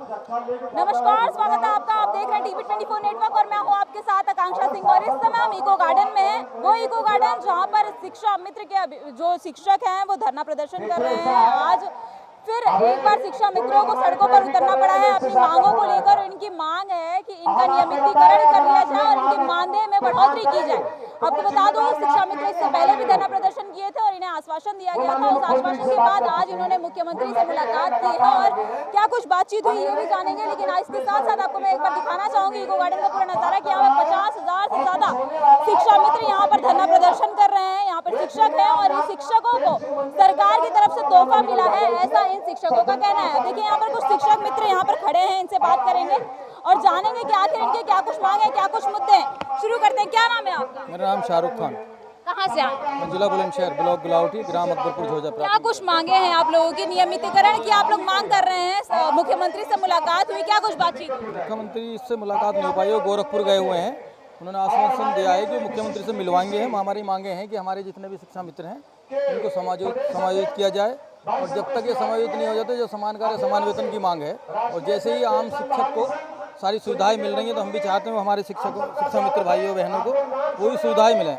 नमस्कार, स्वागत है आपका। आप देख रहे हैं टीवी 24 नेटवर्क और मैं हूं आपके साथ आकांक्षा सिंह। और इस समय हम इको गार्डन में हैं, वो इको गार्डन जहां पर शिक्षा मित्र के जो शिक्षक हैं वो धरना प्रदर्शन कर रहे हैं। आज फिर एक बार शिक्षा मित्रों को सड़कों पर उतरना पड़ा है अपनी मांगों को लेकर। इनकी मांग है कि इनका नियमितीकरण कर लिया जाए और इनके मानदेय में बढ़ोतरी की जाए। आपको बता दूं, शिक्षा मित्र इससे पहले भी धरना प्रदर्शन किए थे और इन्हें आश्वासन दिया गया था। उस आश्वासन के बाद आज इन्होंने मुख्यमंत्री से मुलाकात की है और क्या कुछ बातचीत हुई ये भी जानेंगे। लेकिन इसके साथ साथ आपको मैं एक बार दिखाना चाहूंगी इको गार्डन का पूरा नजारा कि यहाँ पर 50,000 से ज्यादा शिक्षा मित्र यहाँ पर धरना प्रदर्शन कर रहे हैं। यहाँ पर शिक्षक है और इन शिक्षकों को सरकार की तरफ से तोहफा मिला है, ऐसा इन शिक्षकों का कहना है। देखिए यहाँ पर कुछ शिक्षक मित्र यहाँ पर खड़े हैं, इनसे बात करेंगे और जानेंगे कि आखिर इनके क्या कुछ मांग है, क्या कुछ मुद्दे हैं। शुरू करते हैं। क्या नाम है आपका? मेरा नाम शाहरुख खान। कहाँ से आए? मैं जिला बुलंदशहर, ब्लॉक गुलावटी, ग्राम अकबरपुर, झोजा। क्या कुछ मांगे हैं आप लोगों की? नियमितीकरण की आप लोग मांग कर रहे हैं। मुख्यमंत्री से मुलाकात हुई, क्या कुछ बातचीत? मुख्यमंत्री से मुलाकात नहीं हो पाई, वो गोरखपुर गए हुए हैं। उन्होंने आश्वासन दिया है कि मुख्यमंत्री से मिलवाएंगे। हम हमारी मांगे हैं कि हमारे जितने भी शिक्षा मित्र हैं उनको समायोजित किया जाए और जब तक ये समायोजित नहीं हो जाते, जो समान कार्य समान वेतन की मांग है और जैसे ही आम शिक्षक को सारी सुविधाएं मिल रही हैं तो हम भी चाहते हैं हमारे शिक्षा मित्र भाइयों बहनों को वही सुविधाएं मिलें।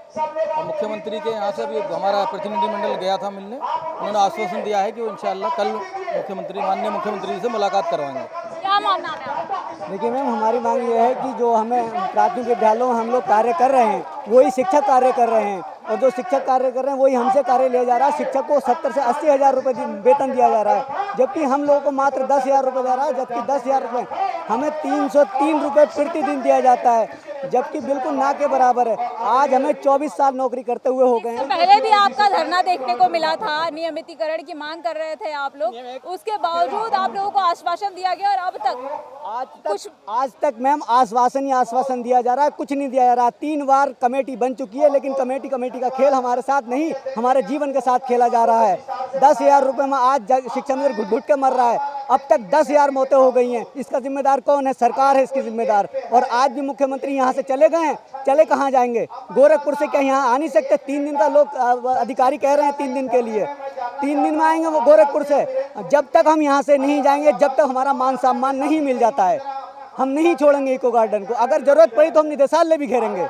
और मुख्यमंत्री के यहाँ से अभी हमारा प्रतिनिधिमंडल गया था मिलने, उन्होंने आश्वासन दिया है कि वो इंशाअल्लाह कल माननीय मुख्यमंत्री से मुलाकात करवाएंगे। क्या मानना है? देखिए मैम, हमारी मांग ये है कि जो हमें प्राथमिक विद्यालयों में हम लोग कार्य कर रहे हैं वही शिक्षक कार्य कर रहे हैं और जो शिक्षक कार्य कर रहे हैं वही हमसे कार्य लिया जा रहा है। शिक्षक को 70 से 80 हज़ार रुपये वेतन दिया जा रहा है, जबकि हम लोगों को मात्र 10,000 रुपये दे रहा है। जबकि 10,000 रुपये हमें 303 रुपये प्रतिदिन दिया जाता है, जबकि बिल्कुल ना के बराबर है। आज हमें 24 साल नौकरी करते हुए हो गए हैं। पहले भी आपका धरना देखने को मिला था, नियमितीकरण की मांग कर रहे थे आप लोग, उसके बावजूद आप लोगों को आश्वासन दिया गया और अब तक आज तक मैम आश्वासन ही आश्वासन दिया जा रहा है, कुछ नहीं दिया जा रहा। 3 बार कमेटी बन चुकी है, लेकिन कमेटी का खेल हमारे साथ नहीं, हमारे जीवन के साथ खेला जा रहा है। 10,000 रुपये में आज शिक्षा मित्र घुट घुट के मर रहा है। अब तक 10,000 मौतें हो गई हैं। इसका जिम्मेदार कौन है? सरकार है इसकी जिम्मेदार। और आज भी मुख्यमंत्री यहाँ से चले गए हैं, चले कहाँ जाएंगे? गोरखपुर से क्या यहाँ आ नहीं सकते? 3 दिन का लोग अधिकारी कह रहे हैं 3 दिन के लिए, 3 दिन में आएंगे वो गोरखपुर से। जब तक हम यहाँ से नहीं जाएंगे, जब तक हमारा मान सम्मान नहीं मिल जाता है, हम नहीं छोड़ेंगे इको गार्डन को। अगर जरूरत पड़ी तो हम निदेशालय भी घेरेंगे,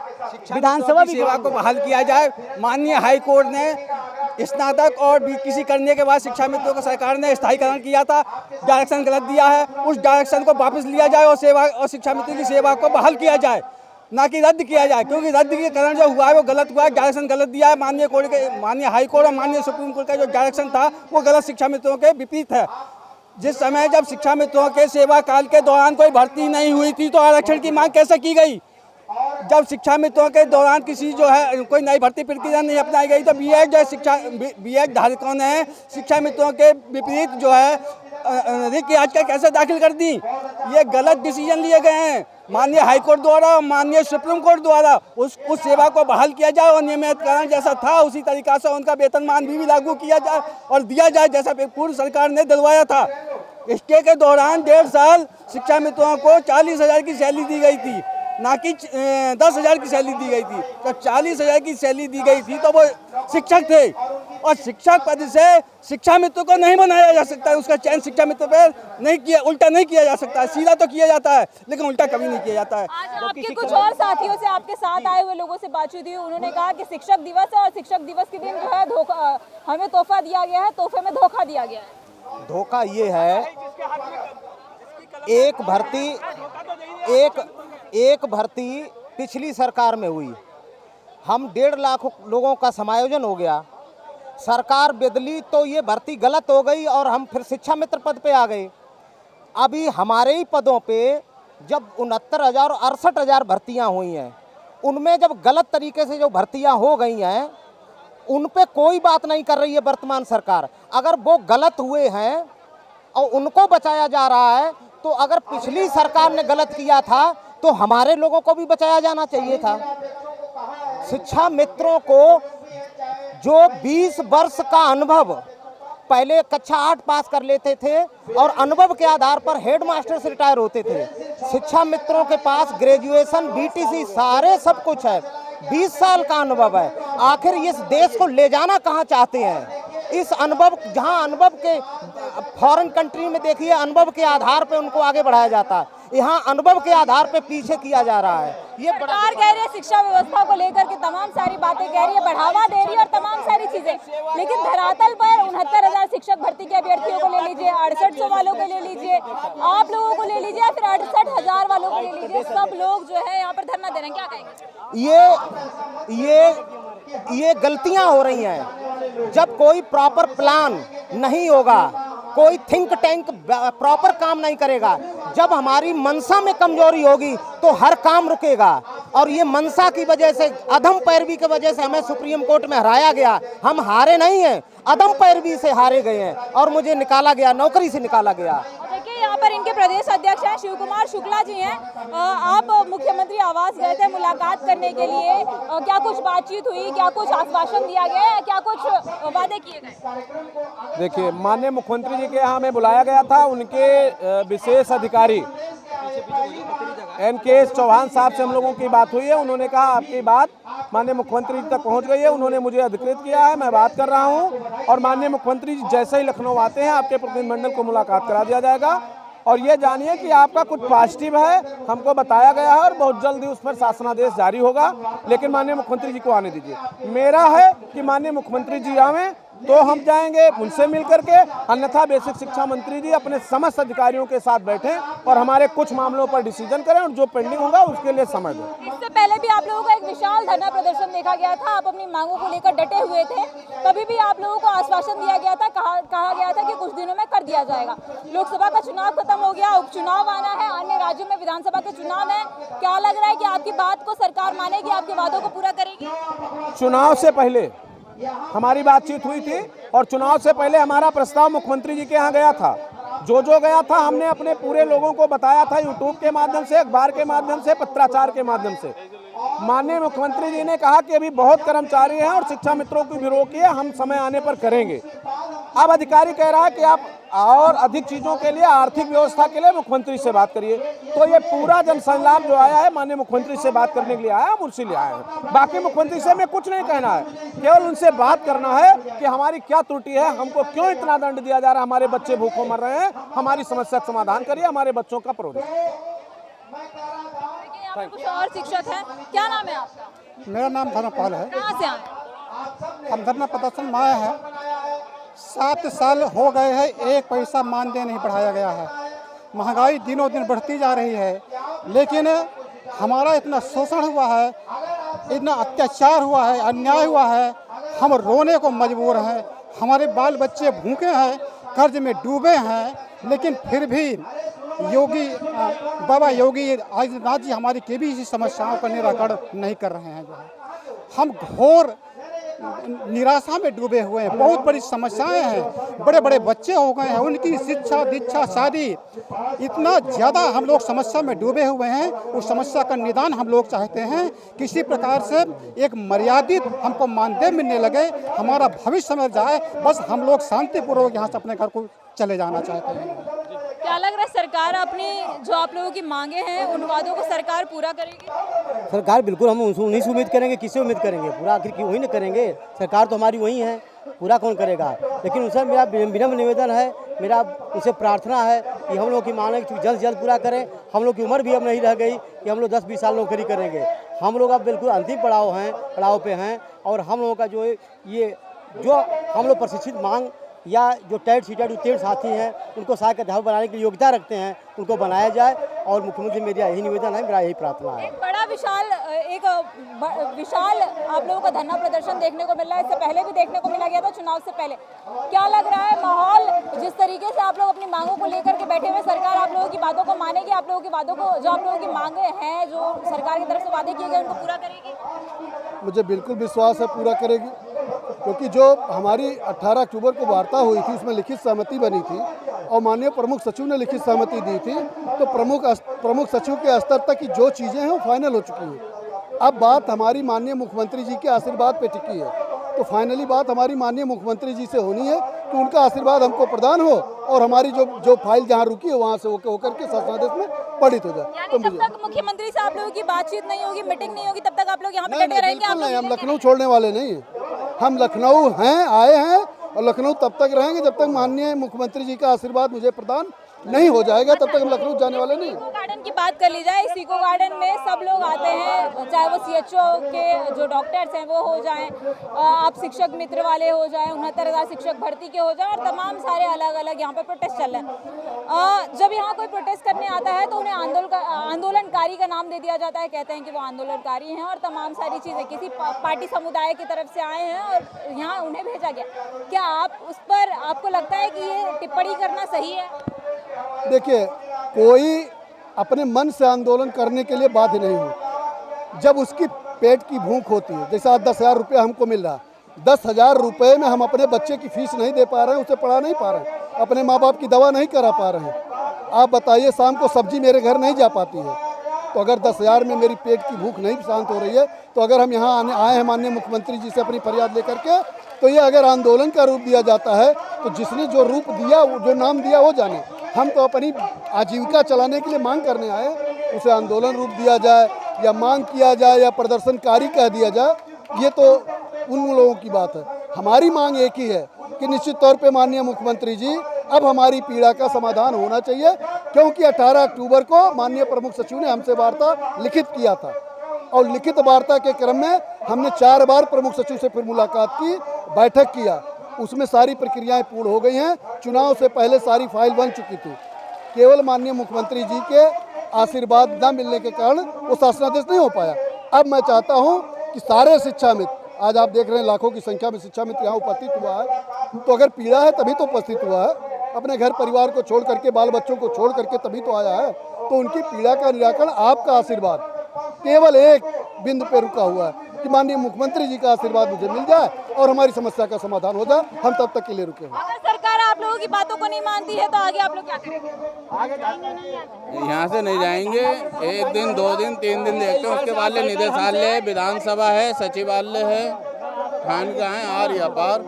विधानसभा भी। सेवा को बहाल किया जाए। माननीय हाई कोर्ट ने स्नातक और बीपीसी करने के बाद शिक्षा मित्रों को सरकार ने स्थायीकरण किया था, डायरेक्शन गलत दिया है, उस डायरेक्शन को वापस लिया जाए और शिक्षा मित्रों की सेवा को बहाल किया जाए, ना कि रद्द किया जाए। क्योंकि रद्द के कारण जो हुआ है वो गलत हुआ है, डायरेक्शन गलत दिया है। माननीय हाई कोर्ट और माननीय सुप्रीम कोर्ट का जो डायरेक्शन था वो गलत शिक्षा मित्रों के विपरीत है। जिस समय जब शिक्षा मित्रों के सेवा काल के दौरान कोई भर्ती नहीं हुई थी तो आरक्षण की मांग कैसे की गई? जब शिक्षा मित्रों के दौरान किसी जो है कोई नई भर्ती प्रक्रिया नहीं अपनाई गई तो बीएड धारकों ने शिक्षा मित्रों के विपरीत जो है रिक्त याचिका कैसे दाखिल कर दी? ये गलत डिसीजन लिए गए हैं माननीय हाईकोर्ट द्वारा और माननीय सुप्रीम कोर्ट द्वारा। उस सेवा को बहाल किया जाए और नियमितीकरण जैसा था उसी तरीका से उनका वेतनमान भी लागू किया जाए और दिया जाए जैसा पूर्व सरकार ने दिलवाया था। इसके के दौरान 1.5 साल शिक्षा मित्रों को 40,000 की सैलरी दी गई थी, ना कि 10,000 की सैलरी दी गई थी। तो 40,000 की सैलरी दी गई थी तो वो शिक्षक थे और शिक्षक पद से शिक्षा मित्र को नहीं बनाया जा सकता है। उसका चयन शिक्षा मित्र पर उल्टा नहीं किया जा सकता है। सीधा तो किया जाता है लेकिन उल्टा कभी नहीं किया जाता है। आज आपके कुछ और साथियों से, आपके साथ आए हुए लोगों से बातचीत हुई, उन्होंने कहा कि शिक्षक दिवस है और शिक्षक दिवस के दिन जो है हमें तोहफा दिया गया है, तोहफे में धोखा दिया गया है। धोखा ये है, एक भर्ती पिछली सरकार में हुई, हम 1.5 लाख लोगों का समायोजन हो गया, सरकार बदली तो ये भर्ती गलत हो गई और हम फिर शिक्षा मित्र पद पे आ गए। अभी हमारे ही पदों पे जब 69,000 और 68,000 भर्तियां हुई हैं, उनमें जब गलत तरीके से जो भर्तियां हो गई हैं उन पे कोई बात नहीं कर रही है वर्तमान सरकार। अगर वो गलत हुए हैं और उनको बचाया जा रहा है तो अगर पिछली सरकार ने गलत किया था तो हमारे लोगों को भी बचाया जाना चाहिए था। शिक्षा मित्रों को जो 20 वर्ष का अनुभव, पहले कक्षा 8 पास कर लेते थे और अनुभव के आधार पर हेडमास्टर से रिटायर होते थे, शिक्षा मित्रों के पास ग्रेजुएशन, बीटीसी सारे सब कुछ है, 20 साल का अनुभव है। आखिर इस देश को ले जाना कहाँ चाहते हैं? इस अनुभव, जहां अनुभव के फॉरेन कंट्री में देखिए अनुभव के आधार पे उनको आगे बढ़ाया जाता है, यहाँ अनुभव के आधार पे पीछे किया जा रहा है। ये बड़ा सरकार कह रही है शिक्षा व्यवस्था को लेकर के तमाम सारी बातें कह रही है, बढ़ावा दे रही है और तमाम सारी चीजें, लेकिन धरातल पर 69,000 शिक्षक भर्ती के अभ्यर्थियों को ले लीजिए, 6800 वालों को ले लीजिए, आप लोगों को ले लीजिए, फिर 68,000 वालों को ले लीजिए, सब लोग जो है यहाँ पर धरना दे रहे हैं, क्या कहेंगे? ये गलतियां हो रही हैं। जब कोई प्रॉपर प्लान नहीं होगा, कोई थिंक टैंक प्रॉपर काम नहीं करेगा, जब हमारी मंशा में कमजोरी होगी तो हर काम रुकेगा। और ये मंशा की वजह से, अधम पैरवी की वजह से हमें सुप्रीम कोर्ट में हराया गया। हम हारे नहीं हैं, अधम पैरवी से हारे गए हैं और मुझे निकाला गया, नौकरी से निकाला गया। देखिए यहाँ पर इनके प्रदेश अध्यक्ष हैं शिव कुमार शुक्ला जी हैं। आप मुख्यमंत्री आवास गए थे मुलाकात करने के लिए, क्या कुछ बातचीत हुई, क्या कुछ आश्वासन दिया गया, क्या कुछ वादे किए गए? देखिए, माननीय मुख्यमंत्री जी के यहाँ हमें बुलाया गया था। उनके विशेष अधिकारी NK चौहान साहब से हम लोगों की बात हुई है। उन्होंने कहा आपकी बात माननीय मुख्यमंत्री जी तक पहुंच गई है। उन्होंने मुझे अधिकृत किया है, मैं बात कर रहा हूं और माननीय मुख्यमंत्री जी जैसे ही लखनऊ आते हैं आपके प्रतिनिधिमंडल को मुलाकात करा दिया जाएगा। और ये जानिए कि आपका कुछ पॉजिटिव है, हमको बताया गया है और बहुत जल्दी उस पर शासनादेश जारी होगा। लेकिन माननीय मुख्यमंत्री जी को आने दीजिए। मेरा है कि माननीय मुख्यमंत्री जी आवें तो हम जाएंगे उनसे मिल करके, अन्यथा बेसिक शिक्षा मंत्री जी अपने समस्त अधिकारियों के साथ बैठें और हमारे कुछ मामलों पर डिसीजन करें और जो पेंडिंग होगा उसके लिए समय दें। इससे पहले भी आप लोगों का एक विशाल धरना प्रदर्शन देखा गया था, आप अपनी मांगों को लेकर डटे हुए थे। तभी भी आप लोगों को आश्वासन दिया गया था, कहा गया था कि कुछ दिनों में कर दिया जाएगा। लोकसभा का चुनाव खत्म हो गया, उपचुनाव आना है, अन्य राज्यों में विधानसभा के चुनाव है। क्या लग रहा है कि आपकी बात को सरकार मानेगी, आपके वादों को पूरा करेगी? चुनाव से पहले हमारी बातचीत हुई थी और चुनाव से पहले हमारा प्रस्ताव मुख्यमंत्री जी के यहाँ गया था। जो गया था हमने अपने पूरे लोगों को बताया था, यूट्यूब के माध्यम से, अखबार के माध्यम से, पत्राचार के माध्यम से। माननीय मुख्यमंत्री जी ने कहा कि अभी बहुत कर्मचारी हैं और शिक्षा मित्रों की भी रोकिए, हम समय आने पर करेंगे। अब अधिकारी कह रहा है कि आप और अधिक चीज़ों के लिए, आर्थिक व्यवस्था के लिए मुख्यमंत्री से बात करिए। तो ये पूरा जनसंलाप जो आया है माननीय मुख्यमंत्री से बात करने के लिए आया, हम उनसे लिए आए हैं। बाकी मुख्यमंत्री से हमें कुछ नहीं कहना है, केवल उनसे बात करना है कि हमारी क्या त्रुटि है, हमको क्यों इतना दंड दिया जा रहा है, हमारे बच्चे भूखों मर रहे हैं, हमारी समस्या का समाधान करिए, हमारे बच्चों का प्रोग्रेस। कुछ और शिक्षक हैं, क्या नाम है आपका? मेरा नाम धर्मपाल है। कहाँ से आए? हम धरना प्रदर्शन में आए हैं। 7 साल हो गए हैं, एक पैसा मानदेय नहीं बढ़ाया गया है। महंगाई दिनों दिन बढ़ती जा रही है, लेकिन हमारा इतना शोषण हुआ है, इतना अत्याचार हुआ है, अन्याय हुआ है, हम रोने को मजबूर हैं। हमारे बाल बच्चे भूखे हैं, कर्ज में डूबे हैं, लेकिन फिर भी बाबा योगी आदित्यनाथ जी हमारी केबीसी समस्याओं का निराकरण नहीं कर रहे हैं। जो है हम घोर निराशा में डूबे हुए हैं। बहुत बड़ी समस्याएं हैं, बड़े बड़े बच्चे हो गए हैं, उनकी शिक्षा दीक्षा शादी, इतना ज़्यादा हम लोग समस्या में डूबे हुए हैं। उस समस्या का निदान हम लोग चाहते हैं, किसी प्रकार से एक मर्यादित हमको मानदेय मिलने लगे, हमारा भविष्य में जाए, बस हम लोग शांतिपूर्वक यहाँ से अपने घर को चले जाना चाहते हैं। क्या लग रहा है सरकार अपनी जो आप लोगों की मांगे हैं उन वादों को सरकार पूरा करेगी? सरकार बिल्कुल, हम उन्हीं से उम्मीद करेंगे, किससे उम्मीद करेंगे? पूरा आखिर की वही ना करेंगे, सरकार तो हमारी वही है, पूरा कौन करेगा? लेकिन उनसे मेरा विनम्र निवेदन है, मेरा उनसे प्रार्थना है कि हम लोग की मांग जल्द से जल्द पूरा करें। हम लोग की उम्र भी अब नहीं रह गई कि हम लोग 10-20 साल नौकरी करेंगे। हम लोग अब बिल्कुल अंतिम पड़ाव पे हैं और हम लोगों का जो हम लोग प्रशिक्षित मांग या जो टेट सीटेट उत्तीर्ण साथी हैं उनको सहायक अध्यापक बनाने की योग्यता रखते हैं, उनको बनाया जाए। और मुख्यमंत्री मेरा यही निवेदन है, मेरा यही प्रार्थना है। एक बड़ा विशाल आप लोगों का धरना प्रदर्शन देखने को मिल रहा है, इससे पहले भी देखने को मिला गया था चुनाव से पहले। क्या लग रहा है माहौल जिस तरीके से आप लोग अपनी मांगों को लेकर के बैठे हुए, सरकार आप लोगों की बातों को मानेगी? आप लोगों की बातों को, जो आप लोगों की मांगे हैं, जो सरकार की तरफ से वादे किए गए, उनको पूरा करेगी? मुझे बिल्कुल विश्वास है पूरा करेगी, क्योंकि जो हमारी 18 अक्टूबर को वार्ता हुई थी उसमें लिखित सहमति बनी थी और माननीय प्रमुख सचिव ने लिखित सहमति दी थी। तो प्रमुख सचिव के स्तर तक की जो चीज़ें हैं वो फाइनल हो चुकी हैं। अब बात हमारी माननीय मुख्यमंत्री जी के आशीर्वाद पे टिकी है। तो फाइनली बात हमारी माननीय मुख्यमंत्री जी से होनी है कि उनका आशीर्वाद हमको प्रदान हो और हमारी जो फाइल जहाँ रुकी है वहाँ से होकर के शासनादेश में पढ़ित हो जाए। तो जब तक मुख्यमंत्री से आप लोगों की बातचीत नहीं होगी, मीटिंग नहीं होगी, तब तक आप लोग यहाँ पे डटे रहेंगे? नहीं, हम लखनऊ छोड़ने वाले नहीं हैं। हम लखनऊ हैं, आए हैं और लखनऊ तब तक रहेंगे जब तक माननीय मुख्यमंत्री जी का आशीर्वाद मुझे प्रदान नहीं हो जाएगा, तब तक हम लखनऊ जाने वाले नहीं। इको गार्डन की बात कर ली जाए, इस इको गार्डन में सब लोग आते हैं, चाहे वो CHO के जो डॉक्टर्स हैं वो हो जाएं, आप शिक्षक मित्र वाले हो जाएं, 69,000 शिक्षक भर्ती के हो जाएं, और तमाम सारे अलग अलग यहाँ पर प्रोटेस्ट चल रहे हैं। जब यहाँ कोई प्रोटेस्ट करने आता है तो उन्हें आंदोलनकारी का नाम दे दिया जाता है, कहते हैं कि वो आंदोलनकारी हैं, और तमाम सारी चीज़ें किसी पार्टी समुदाय की तरफ से आए हैं और यहाँ उन्हें भेजा गया। क्या आप उस पर आपको लगता है कि ये टिप्पणी करना सही है? देखिए, कोई अपने मन से आंदोलन करने के लिए बाध्य नहीं हो। जब उसकी पेट की भूख होती है, जैसे आज 10,000 रुपये हमको मिल रहा, 10,000 रुपये में हम अपने बच्चे की फीस नहीं दे पा रहे हैं, उसे पढ़ा नहीं पा रहे हैं, अपने माँ बाप की दवा नहीं करा पा रहे हैं। आप बताइए, शाम को सब्जी मेरे घर नहीं जा पाती है, तो अगर 10,000 में मेरी पेट की भूख नहीं शांत हो रही है, तो अगर हम यहाँ आए हैं माननीय मुख्यमंत्री जी से अपनी फरियाद लेकर के, तो ये अगर आंदोलन का रूप दिया जाता है तो जिसने जो रूप दिया, जो नाम दिया वो जाने। हम तो अपनी आजीविका चलाने के लिए मांग करने आए, उसे आंदोलन रूप दिया जाए या मांग किया जाए या प्रदर्शनकारी कह दिया जाए, ये तो उन लोगों की बात है। हमारी मांग एक ही है कि निश्चित तौर पे माननीय मुख्यमंत्री जी, अब हमारी पीड़ा का समाधान होना चाहिए, क्योंकि 18 अक्टूबर को माननीय प्रमुख सचिव ने हमसे वार्ता लिखित किया था, और लिखित वार्ता के क्रम में हमने 4 बार प्रमुख सचिव से फिर मुलाकात की, बैठक किया, उसमें सारी प्रक्रियाएं पूर्ण हो गई हैं। चुनाव से पहले सारी फाइल बन चुकी थी, केवल माननीय मुख्यमंत्री जी के आशीर्वाद न मिलने के कारण वो शासनादेश नहीं हो पाया। अब मैं चाहता हूं कि सारे शिक्षा मित्र, आज आप देख रहे हैं लाखों की संख्या में शिक्षा मित्र यहाँ उपस्थित हुआ है, तो अगर पीड़ा है तभी तो उपस्थित हुआ है, अपने घर परिवार को छोड़ करके, बाल बच्चों को छोड़ करके तभी तो आया है, तो उनकी पीड़ा का निराकरण आपका आशीर्वाद केवल एक बिंदु पे रुका हुआ है कि माननीय मुख्यमंत्री जी का आशीर्वाद मुझे मिल जाए और हमारी समस्या का समाधान हो जाए। हम तब तक के लिए रुके हैं। अगर सरकार आप लोगों की बातों को नहीं मानती है तो आगे आप लोग क्या करेंगे? यहाँ से नहीं जाएंगे, 1 दिन 2 दिन 3 दिन देखते हैं, उसके बाद निदेशालय, विधानसभा है, सचिवालय है, खानका है, आर या पार।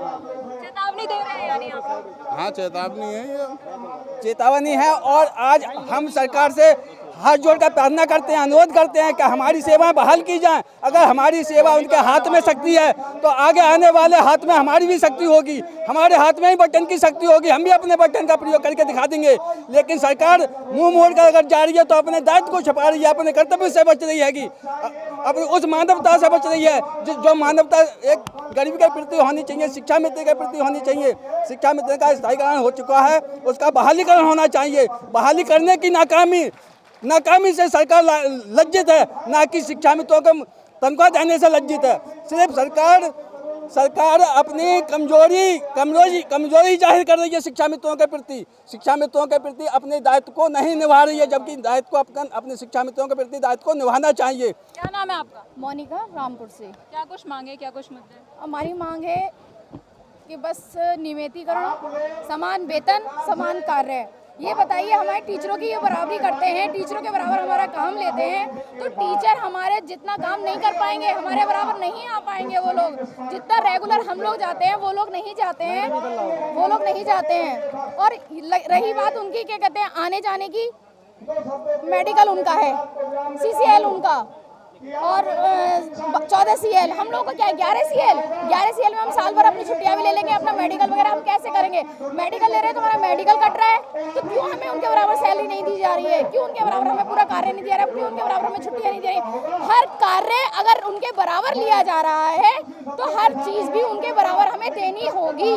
चेतावनी दे रहे हैं यानी आप? हाँ, चेतावनी है, ये चेतावनी है। और आज हम सरकार से हाथ जोड़कर प्रार्थना करते हैं, अनुरोध करते हैं कि हमारी सेवाएं बहाल की जाएं। अगर हमारी सेवा उनके हाथ में शक्ति है तो आगे आने वाले हाथ में हमारी भी शक्ति होगी, हमारे हाथ में ही बटन की शक्ति होगी, हम भी अपने बटन का प्रयोग करके दिखा देंगे। लेकिन सरकार मुंह मोड़ कर अगर जा रही है तो अपने दायित्व को छुपा रही है, अपने कर्तव्य से बच रही है, कि अपनी उस मानवता से बच रही है जो मानवता एक गरीब के प्रति होनी चाहिए, शिक्षा मित्र के प्रति होनी चाहिए। शिक्षा मित्र का स्थायीकरण हो चुका है, उसका बहालीकरण होना चाहिए। बहाली करने की नाकामी से सरकार लज्जित है, ना कि शिक्षा मित्रों को तनख्वाह देने से लज्जित है। सिर्फ सरकार अपनी कमजोरी जाहिर कर रही है शिक्षा मित्रों के प्रति अपने दायित्व को नहीं निभा रही है, जबकि दायित्व को अपने शिक्षा मित्रों के प्रति दायित्व को निभाना चाहिए। क्या नाम है आपका? मोनिका, रामपुर से। क्या कुछ मांगे, क्या कुछ मुद्दे? हमारी मांग है कि बस नियमितीकरण, समान वेतन, समान कार्य। ये बताइए, हमारे टीचरों की ये बराबरी करते हैं, टीचरों के बराबर हमारा काम लेते हैं, तो टीचर हमारे जितना काम नहीं कर पाएंगे, हमारे बराबर नहीं आ पाएंगे। वो लोग जितना रेगुलर हम लोग जाते हैं वो लोग नहीं जाते हैं। और रही बात उनकी, क्या कहते हैं, आने जाने की, मेडिकल उनका है, CCL उनका, और 14 CL, हम लोग को क्या 11 CL में हम साल भर अपनी छुट्टियां भी ले लेंगे, अपना मेडिकल वगैरह हम कैसे करेंगे? मेडिकल ले रहे हैं तो हमारा मेडिकल कट रहा है, तो क्यों हमें उनके बराबर सैलरी नहीं दी जा रही है? क्यों उनके बराबर हमें पूरा कार्य नहीं दिया रहा है? क्यों उनके बराबर हमें छुट्टियां नहीं दी रही? हर कार्य अगर उनके बराबर लिया जा रहा है तो हर चीज भी उनके बराबर हमें देनी होगी,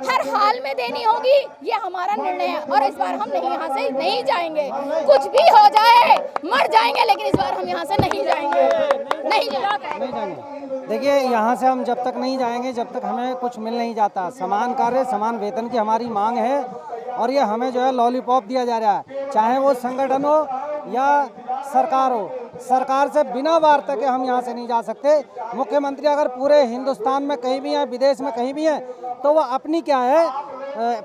हर हाल में देनी होगी। ये हमारा निर्णय है, और इस बार हम यहाँ से नहीं जाएंगे। कुछ भी हो जाए, मर जाएंगे, लेकिन इस बार हम यहाँ से नहीं जाएंगे। नहीं जाएंगे। देखिए, यहाँ से हम जब तक नहीं जाएंगे जब तक हमें कुछ मिल नहीं जाता। समान कार्य, समान वेतन की हमारी मांग है, और ये हमें जो है लॉलीपॉप दिया जा रहा है, चाहे वो संगठन हो या सरकार हो। सरकार से बिना वार्ता के हम यहाँ से नहीं जा सकते। मुख्यमंत्री अगर पूरे हिंदुस्तान में कहीं भी हैं, विदेश में कहीं भी हैं, तो वो अपनी क्या है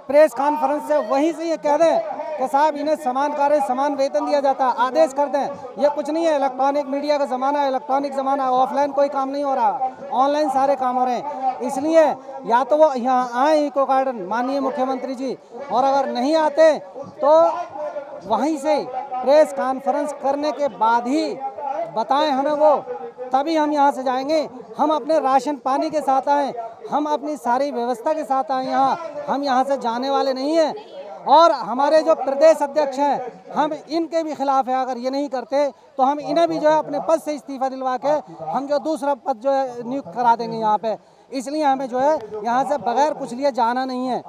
प्रेस कॉन्फ्रेंस से वहीं से ये कह दें कि साहब इन्हें समान कार्य, समान वेतन दिया जाता है, आदेश कर दें। ये कुछ नहीं है, इलेक्ट्रॉनिक मीडिया का ज़माना है, इलेक्ट्रॉनिक ज़माना है, ऑफलाइन कोई काम नहीं हो रहा, ऑनलाइन सारे काम हो रहे हैं। इसलिए या तो वो यहाँ आए इको गार्डन, माननीय मुख्यमंत्री जी, और अगर नहीं आते तो वहीं से प्रेस कॉन्फ्रेंस करने के बाद ही बताएं हमें वो, तभी हम यहाँ से जाएंगे। हम अपने राशन पानी के साथ आए, हम अपनी सारी व्यवस्था के साथ आए यहाँ, हम यहाँ से जाने वाले नहीं हैं। और हमारे जो प्रदेश अध्यक्ष हैं, हम इनके भी खिलाफ है। अगर ये नहीं करते तो हम इन्हें भी जो है अपने पद से इस्तीफा दिलवा के हम जो दूसरा पद जो है नियुक्त करा देंगे यहाँ पे। इसलिए हमें जो है यहाँ से बगैर कुछ लिए जाना नहीं है।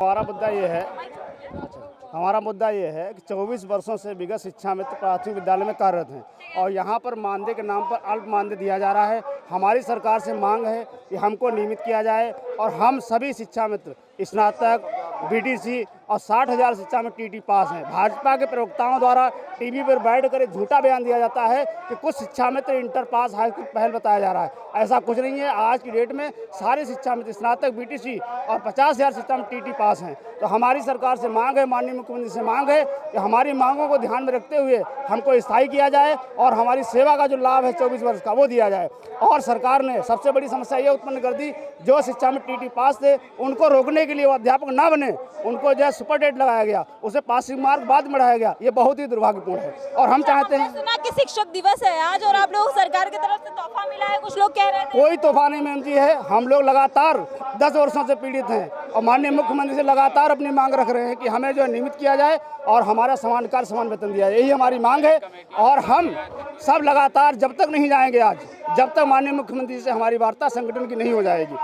हमारा मुद्दा ये है कि 24 वर्षों से विगत शिक्षा मित्र प्राथमिक विद्यालय में कार्यरत हैं और यहाँ पर मानदेय के नाम पर अल्प मानदेय दिया जा रहा है। हमारी सरकार से मांग है कि हमको नियमित किया जाए और हम सभी शिक्षा मित्र स्नातक, बीटीसी और 60,000 शिक्षा में टीटी पास हैं। भाजपा के प्रवक्ताओं द्वारा टीवी पर बैठ कर झूठा बयान दिया जाता है कि कुछ शिक्षा मित्र इंटर पास हाई स्कूल पहल बताया जा रहा है। ऐसा कुछ नहीं है। आज की डेट में सारे शिक्षा मित्र स्नातक, बीटीसी और 50,000 शिक्षा में टीटी पास हैं। तो हमारी सरकार से मांग है, माननीय मुख्यमंत्री से मांग है कि हमारी मांगों को ध्यान में रखते हुए हमको स्थायी किया जाए और हमारी सेवा का जो लाभ है 24 वर्ष का वो दिया जाए। और सरकार ने सबसे बड़ी समस्या ये उत्पन्न कर दी, जो शिक्षा में टीटी पास थे उनको रोकने के लिए वो अध्यापक ना बने, उनको जो है सुपर डेट लगाया गया, उसे पासिंग मार्क बाद में बढ़ाया गया। ये बहुत ही दुर्भाग्यपूर्ण है और हम चाहते हैं। सुना कि शिक्षक दिवस है आज और आप लोग सरकार की तरफ से तोहफा मिला है, कुछ लोग कह रहे थे। कोई तोहफा नहीं मैम जी है। हम लोग लगातार 10 वर्षों से पीड़ित हैं और माननीय मुख्यमंत्री से लगातार अपनी मांग रख रहे हैं कि हमें जो है नियमित किया जाए और हमारा समान कार्य समान वेतन दिया जाए। यही हमारी मांग है और हम सब लगातार जब तक नहीं जाएंगे आज, जब तक माननीय मुख्यमंत्री से हमारी वार्ता संगठन की नहीं हो जाएगी।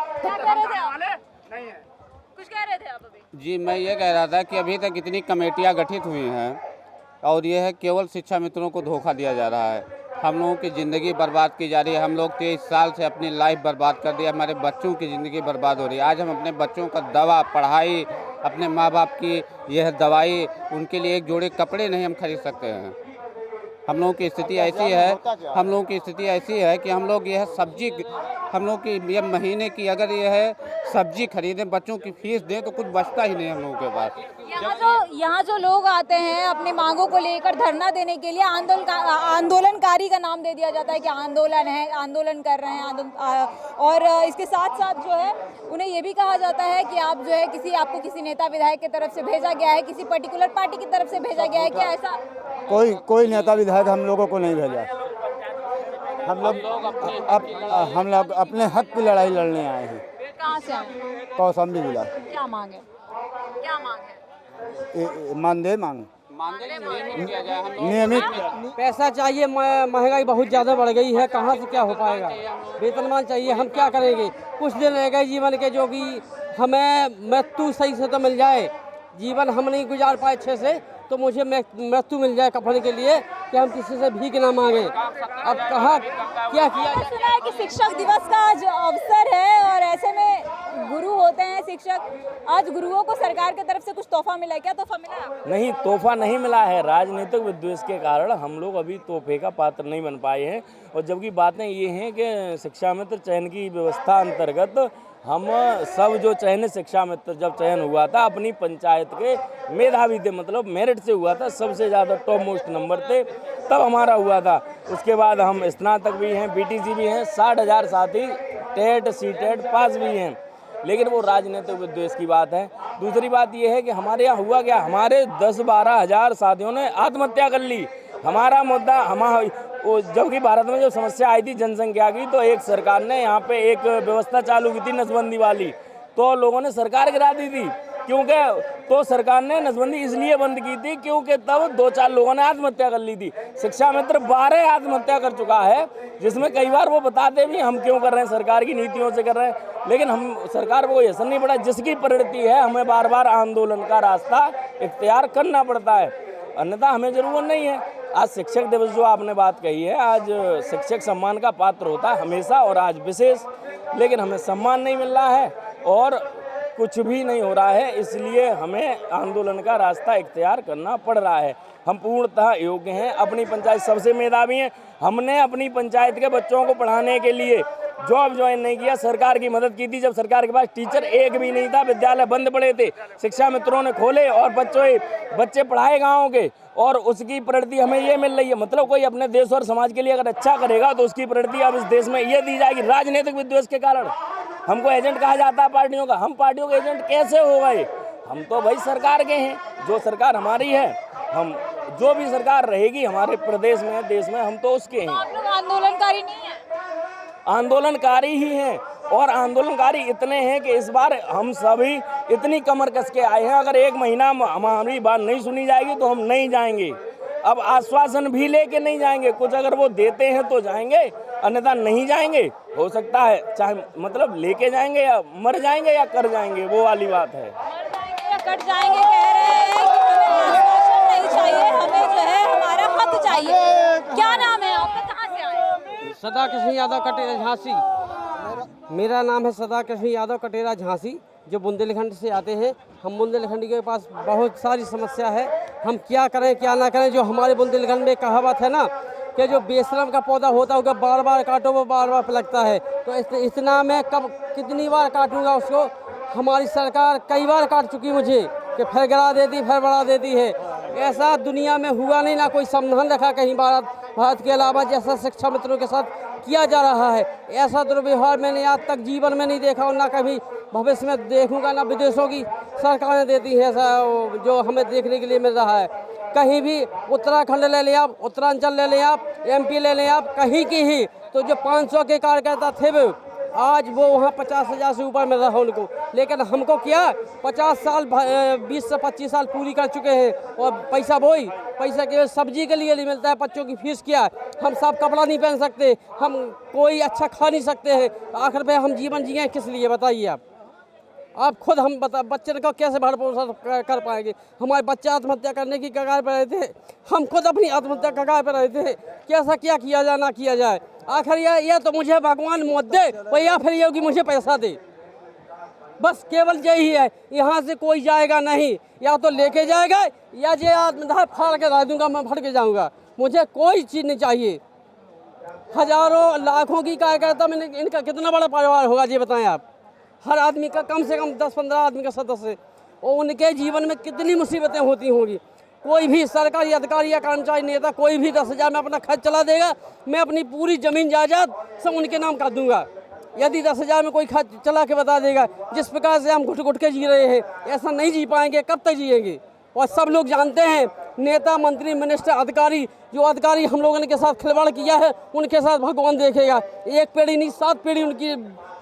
कुछ कह रहे थे आप अभी? जी, मैं ये कह रहा था कि अभी तक इतनी कमेटियां गठित हुई हैं और ये है केवल शिक्षा मित्रों को धोखा दिया जा रहा है। हम लोगों की ज़िंदगी बर्बाद की जा रही है। हम लोग 23 साल से अपनी लाइफ बर्बाद कर दी, हमारे बच्चों की ज़िंदगी बर्बाद हो रही है। आज हम अपने बच्चों का दवा, पढ़ाई, अपने माँ बाप की यह दवाई, उनके लिए एक जोड़े कपड़े नहीं हम खरीद सकते हैं। हम लोगों की स्थिति ऐसी है कि हम लोग यह सब्जी, हम लोग की ये महीने की अगर यह है सब्जी खरीदें, बच्चों की फीस दें तो कुछ बचता ही नहीं हम लोगों के पास। यहाँ जो लोग आते हैं अपनी मांगों को लेकर धरना देने के लिए, आंदोलनकारी का नाम दे दिया जाता है कि आंदोलन है, आंदोलन कर रहे हैं और इसके साथ साथ जो है उन्हें ये भी कहा जाता है कि आप जो है आपको किसी नेता विधायक की तरफ से भेजा गया है, किसी पर्टिकुलर पार्टी की तरफ से भेजा गया है क्या? ऐसा कोई नेता विधायक हम लोगों को नहीं भेजा। हम लोग अपने हक की लड़ाई लड़ने आए हैं। कहाँ से आए? कौशाम्बी जिला। क्या मांग है? मानदेय नियमित पैसा चाहिए। महंगाई बहुत ज़्यादा बढ़ गई है, कहाँ से क्या हो पाएगा? वेतनमान चाहिए, हम क्या करेंगे? कुछ दिन रह गए जीवन के, जो कि हमें मृत्यु सही से तो मिल जाए। जीवन हम नहीं गुजार पाए अच्छे से, तो मुझे मृत्यु मिल जाए कफन के लिए, कि हम किसी से भीख ना मांगे। अब कहाँ क्या किया? सुना है कि शिक्षक दिवस का आज अवसर है और ऐसे में गुरु होते हैं शिक्षक। आज गुरुओं को सरकार की तरफ से कुछ तोहफा मिला है क्या? तोहफा मिला? नहीं, तोहफा नहीं मिला है। राजनीतिक विद्वेष के कारण हम लोग अभी तोहफे का पात्र नहीं बन पाए हैं। और जबकि बातें ये हैं कि शिक्षा मित्र चयन की व्यवस्था अंतर्गत हम सब जो चयनित शिक्षा मित्र जब चयन हुआ था, अपनी पंचायत के मेधावी थे, मतलब मेरिट से हुआ था, सबसे ज़्यादा टॉप मोस्ट नंबर थे, तब हमारा हुआ था। उसके बाद हम स्नातक भी हैं, बीटीसी भी हैं, 60,000 साथी टेट सीटेट पास भी हैं। लेकिन वो राजनीतिक विद्वेष की बात है। दूसरी बात ये है कि हमारे यहाँ हुआ क्या, हमारे 10-12 हज़ार साथियों ने आत्महत्या कर ली। हमारा मुद्दा जबकि भारत में जो समस्या आई थी जनसंख्या की, तो एक सरकार ने यहाँ पे एक व्यवस्था चालू की थी नसबंदी वाली, तो लोगों ने सरकार गिरा दी थी। क्योंकि तो सरकार ने नसबंदी इसलिए बंद की थी क्योंकि तब 2-4 लोगों ने आत्महत्या कर ली थी। शिक्षा मित्र 12 आत्महत्या कर चुका है, जिसमें कई बार वो बताते भी हम क्यों कर रहे हैं, सरकार की नीतियों से कर रहे हैं। लेकिन हम सरकार को ये असर नहीं पड़ा। जिसकी प्रवृत्ति है, हमें बार बार आंदोलन का रास्ता इख्तियार करना पड़ता है, अन्यथा हमें जरूरत नहीं है। आज शिक्षक दिवस जो आपने बात कही है, आज शिक्षक सम्मान का पात्र होता है हमेशा और आज विशेष, लेकिन हमें सम्मान नहीं मिल रहा है और कुछ भी नहीं हो रहा है। इसलिए हमें आंदोलन का रास्ता इख्तियार करना पड़ रहा है। हम पूर्णतः योग्य हैं, अपनी पंचायत सबसे मेधावी हैं। हमने अपनी पंचायत के बच्चों को पढ़ाने के लिए जॉब ज्वाइन नहीं किया, सरकार की मदद की थी जब सरकार के पास टीचर एक भी नहीं था, विद्यालय बंद पड़े थे, शिक्षा मित्रों ने खोले और बच्चे पढ़ाए गाँव के, और उसकी प्रगति हमें ये मिल रही है। मतलब कोई अपने देश और समाज के लिए अगर अच्छा करेगा तो उसकी प्रगति अब इस देश में ये दी जाएगी। राजनीतिक विद्वेष के कारण हमको एजेंट कहा जाता है पार्टियों का। हम पार्टियों के एजेंट कैसे हो गए? हम तो भाई सरकार के हैं, जो सरकार हमारी है, हम जो भी सरकार रहेगी हमारे प्रदेश में, देश में, हम तो उसके हैं। आप लोग आंदोलनकारी नहीं है? आंदोलनकारी ही हैं। और आंदोलनकारी इतने हैं कि इस बार हम सभी इतनी कमर कस के आए हैं, अगर एक महीना हमारी बात नहीं सुनी जाएगी तो हम नहीं जाएंगे। अब आश्वासन भी लेके नहीं जाएंगे, कुछ अगर वो देते हैं तो जाएंगे, अन्यथा नहीं जाएंगे। हो सकता है चाहे मतलब लेके जाएंगे या मर जाएंगे या कर जाएंगे, वो वाली बात है। मर जाएंगे या कट जाएंगे कह रहे हैं कि हमें आश्वासन नहीं चाहिए, हमें जो है हमारा हक चाहिए। क्या नाम है आपका, कहाँ से आए? सदा कृष्ण यादव कटेरा झांसी। मेरा नाम है सदा कृष्ण यादव कटेरा झांसी, जो बुंदेलखंड से आते हैं। हम बुंदेलखंड के पास बहुत सारी समस्या है, हम क्या करें क्या ना करें। जो हमारे बुंदेलखंड में कहावत है ना कि जो बेशरम का पौधा होता है उसको बार बार काटो वो बार बार पलटता है। तो इतना मैं कब कितनी बार काटूंगा उसको। हमारी सरकार कई बार काट चुकी मुझे कि फिर गिरा देती फिर बढ़ा देती है। ऐसा दुनिया में हुआ नहीं, ना कोई समाधान रखा कहीं भारत के अलावा जैसा शिक्षा मित्रों के साथ किया जा रहा है। ऐसा दुर्व्यवहार मैंने आज तक जीवन में नहीं देखा और ना कभी भविष्य में देखूंगा। ना विदेशों की सरकारें देती हैं ऐसा जो हमें देखने के लिए मिल रहा है। कहीं भी उत्तराखंड ले लें आप, उत्तरांचल ले लें आप, MP ले लें आप, कहीं की ही तो जो 500 के कार्यकर्ता थे वो आज वो वहाँ 50,000 से ऊपर मिल रहा है उनको। लेकिन हमको क्या 50 साल 20 से 25 साल पूरी कर चुके हैं और पैसा वही पैसा केवल सब्जी के लिए नहीं मिलता है। बच्चों की फीस क्या, हम सब कपड़ा नहीं पहन सकते, हम कोई अच्छा खा नहीं सकते हैं। आखिर में हम जीवन जिए किस लिए बताइए आप खुद हम बच्चे को कैसे भर पोषण कर पाएंगे। हमारे बच्चे आत्महत्या करने की कगार पर रहे थे, हम खुद अपनी आत्महत्या कगार पर रहे थे। कैसा क्या किया जाए ना किया जाए। आखिर यह तो मुझे भगवान मौत दे और या फिर ये कि मुझे पैसा दे, बस केवल यही है। यहाँ से कोई जाएगा नहीं, या तो लेके जाएगा या जे आत्मदाह फाड़ के रह दूंगा, मैं फट के जाऊँगा। मुझे कोई चीज़ नहीं चाहिए। हजारों लाखों की कार्यकर्ता में इनका कितना बड़ा परिवार होगा ये बताएं आप। हर आदमी का कम से कम 10-15 आदमी का सदस्य, और उनके जीवन में कितनी मुसीबतें होती होंगी। कोई भी सरकारी अधिकारी या कर्मचारी नेता कोई भी 10,000 में अपना खर्च चला देगा, मैं अपनी पूरी जमीन जायदाद सब उनके नाम कर दूंगा। यदि 10,000 में कोई खर्च चला के बता देगा, जिस प्रकार से हम घुट घुट के जी रहे हैं ऐसा नहीं जी पाएंगे, कब तक जिएंगे। और सब लोग जानते हैं नेता मंत्री मिनिस्टर अधिकारी, जो अधिकारी हम लोगों ने के साथ खिलवाड़ किया है उनके साथ भगवान देखेगा। एक पीढ़ी नहीं 7 पीढ़ी उनकी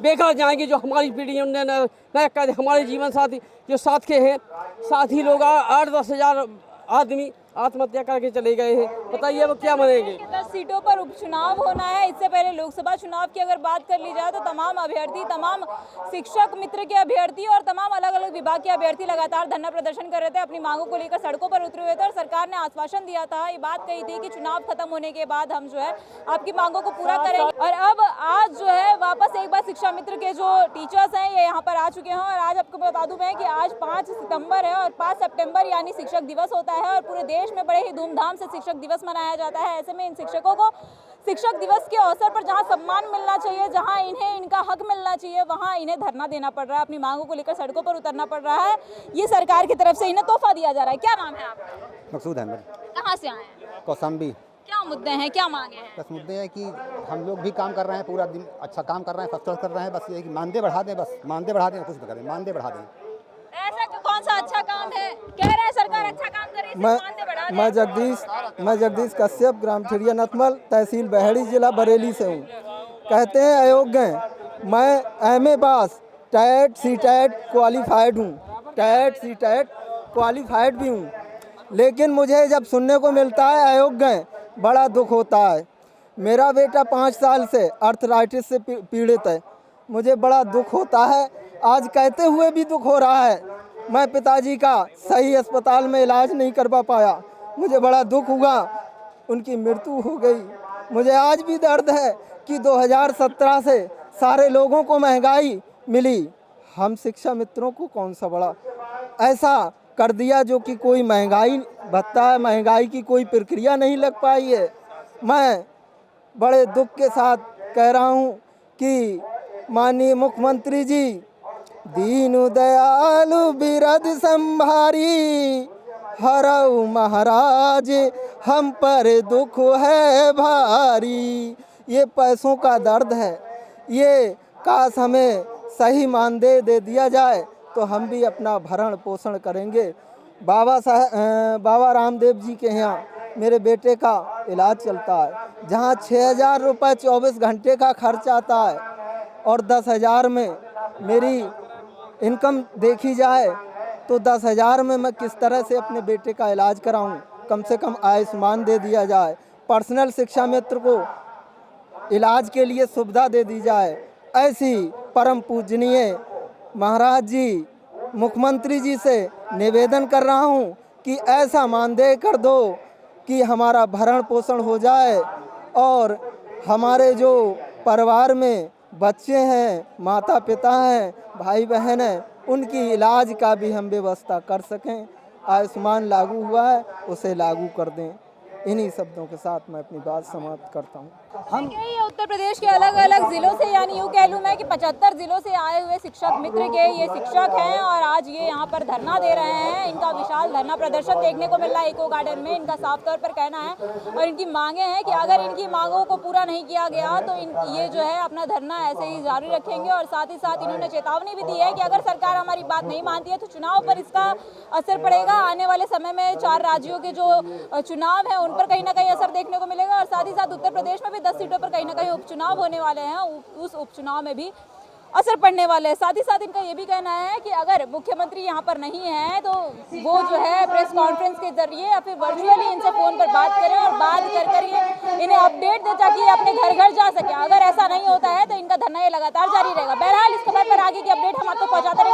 बेकार जाएंगी। जो हमारी पीढ़ी उन्होंने हमारे जीवन साथी जो साथ के हैं साथी लोग 8-10 हज़ार आदमी आत्महत्या करके चले गए हैं। बताइए वो क्या बनेंगे। 10 सीटों पर उपचुनाव होना है। इससे पहले लोकसभा चुनाव की अगर बात कर ली जाए तो तमाम अभ्यर्थी, तमाम शिक्षक मित्र के अभ्यर्थी और तमाम अलग अलग विभाग के अभ्यर्थी लगातार धरना प्रदर्शन कर रहे थे, अपनी मांगों को लेकर सड़कों पर उतरे हुए थे। और सरकार ने आश्वासन दिया था, ये बात कही थी कि चुनाव खत्म होने के बाद हम जो है आपकी मांगों को पूरा करेंगे। और अब आज जो है वापस एक बार शिक्षा मित्र के जो टीचर्स हैं ये यहाँ पर आ चुके हैं। और आज आपको बता दूं मैं कि आज 5 सितंबर है और 5 सितंबर यानी शिक्षक दिवस होता है और पूरे देश में बड़े ही धूमधाम से शिक्षक दिवस मनाया जाता है। ऐसे में इन शिक्षकों को शिक्षक दिवस के अवसर पर जहां सम्मान मिलना चाहिए, जहां इन्हें इनका हक मिलना चाहिए, वहां इन्हें धरना देना पड़ रहा है, अपनी मांगों को लेकर सड़कों पर उतरना पड़ रहा है। ये सरकार की तरफ से इन्हें तोहफा दिया जा रहा है। क्या नाम है आपका? मकसूद अहमद। कहाँ से आए हैं? कौशाम्बी। क्या मुद्दे हैं, क्या मांगे हैं? बस मुद्दे हैं कि हम लोग भी काम कर रहे हैं, पूरा दिन अच्छा काम कर रहे हैं, फर्स्ट क्लास कर रहे हैं। बस ये कि मानदेय बढ़ा दें, बस मानदेय बढ़ा दें, कुछ भी करें, मानदेय बढ़ा दें। ऐसा कौन सा अच्छा काम है? कह रहे हैं सरकार अच्छा काम कर रही है, मानदेय बढ़ा दें। मैं जगदीश कश्यप, ग्राम ठिड़िया नथमल, तहसील बहेड़ी, जिला बरेली से हूँ। कहते हैं अयोग्य हैं। मैं MA पास टेट CTET क्वालिफाइड हूँ, टेट CTET क्वालिफाइड भी हूँ, लेकिन मुझे जब सुनने को मिलता है अयोग्य हैं, बड़ा दुख होता है। मेरा बेटा 5 साल से आर्थराइटिस से पीड़ित है, मुझे बड़ा दुख होता है। आज कहते हुए भी दुख हो रहा है, मैं पिताजी का सही अस्पताल में इलाज नहीं करवा पाया, मुझे बड़ा दुख हुआ, उनकी मृत्यु हो गई। मुझे आज भी दर्द है कि 2017 से सारे लोगों को महंगाई मिली, हम शिक्षा मित्रों को कौन सा बड़ा ऐसा कर दिया जो कि कोई महंगाई भत्ता है, महंगाई की कोई प्रक्रिया नहीं लग पाई है। मैं बड़े दुख के साथ कह रहा हूँ कि माननीय मुख्यमंत्री जी दीनु दयालु बिरद संभारी, हरऊ महाराज हम पर दुख है भारी। ये पैसों का दर्द है, ये काश हमें सही मानदेय दे दिया जाए तो हम भी अपना भरण पोषण करेंगे। बाबा रामदेव जी के यहाँ मेरे बेटे का इलाज चलता है, जहाँ 6,000 रुपये 24 घंटे का खर्च आता है और 10,000 में मेरी इनकम देखी जाए तो 10,000 में मैं किस तरह से अपने बेटे का इलाज कराऊं। कम से कम आयुष्मान दे दिया जाए, पर्सनल शिक्षा मित्र को इलाज के लिए सुविधा दे दी जाए। ऐसी परम पूजनीय महाराज जी, मुख्यमंत्री जी से निवेदन कर रहा हूं कि ऐसा मानदेय कर दो कि हमारा भरण पोषण हो जाए और हमारे जो परिवार में बच्चे हैं, माता पिता हैं, भाई बहन हैं, उनकी इलाज का भी हम व्यवस्था कर सकें। आयुष्मान लागू हुआ है, उसे लागू कर दें। इन्हीं शब्दों के साथ मैं अपनी बात समाप्त करता हूँ। हम उत्तर प्रदेश के अलग अलग जिलों से, यानी यूँ कह लूँ मैं कि 75 जिलों से आए हुए शिक्षक मित्र के ये शिक्षक हैं और आज ये यहाँ पर धरना दे रहे हैं। इनका विशाल धरना प्रदर्शन देखने को मिल रहा है इको गार्डन में। इनका साफ तौर पर कहना है और इनकी मांगे हैं कि अगर इनकी मांगों को पूरा नहीं किया गया तो ये जो है अपना धरना ऐसे ही जारी रखेंगे। और साथ ही साथ इन्होंने चेतावनी भी दी है कि अगर सरकार हमारी बात नहीं मानती है तो चुनाव पर इसका असर पड़ेगा। आने वाले समय में 4 राज्यों के जो चुनाव हैं उन पर कहीं ना कहीं असर देखने को मिलेगा और साथ ही साथ उत्तर प्रदेश में भी 10 सीटों पर कहीं ना कहीं उपचुनाव होने वाले हैं, उस उपचुनाव में भी असर पड़ने वाले हैं। साथ ही साथ इनका ये भी कहना है कि अगर मुख्यमंत्री यहाँ पर नहीं है तो वो जो है प्रेस कॉन्फ्रेंस के जरिए या फिर वर्चुअली इनसे फ़ोन पर बात करें और बात कर कर ये इन्हें अपडेट दे ताकि ये अपने घर घर जा सके। अगर ऐसा नहीं होता है तो इनका धरना ये लगातार जारी रहेगा। बहरहाल इस खबर पर आगे की अपडेट हम आपको पहुँचाते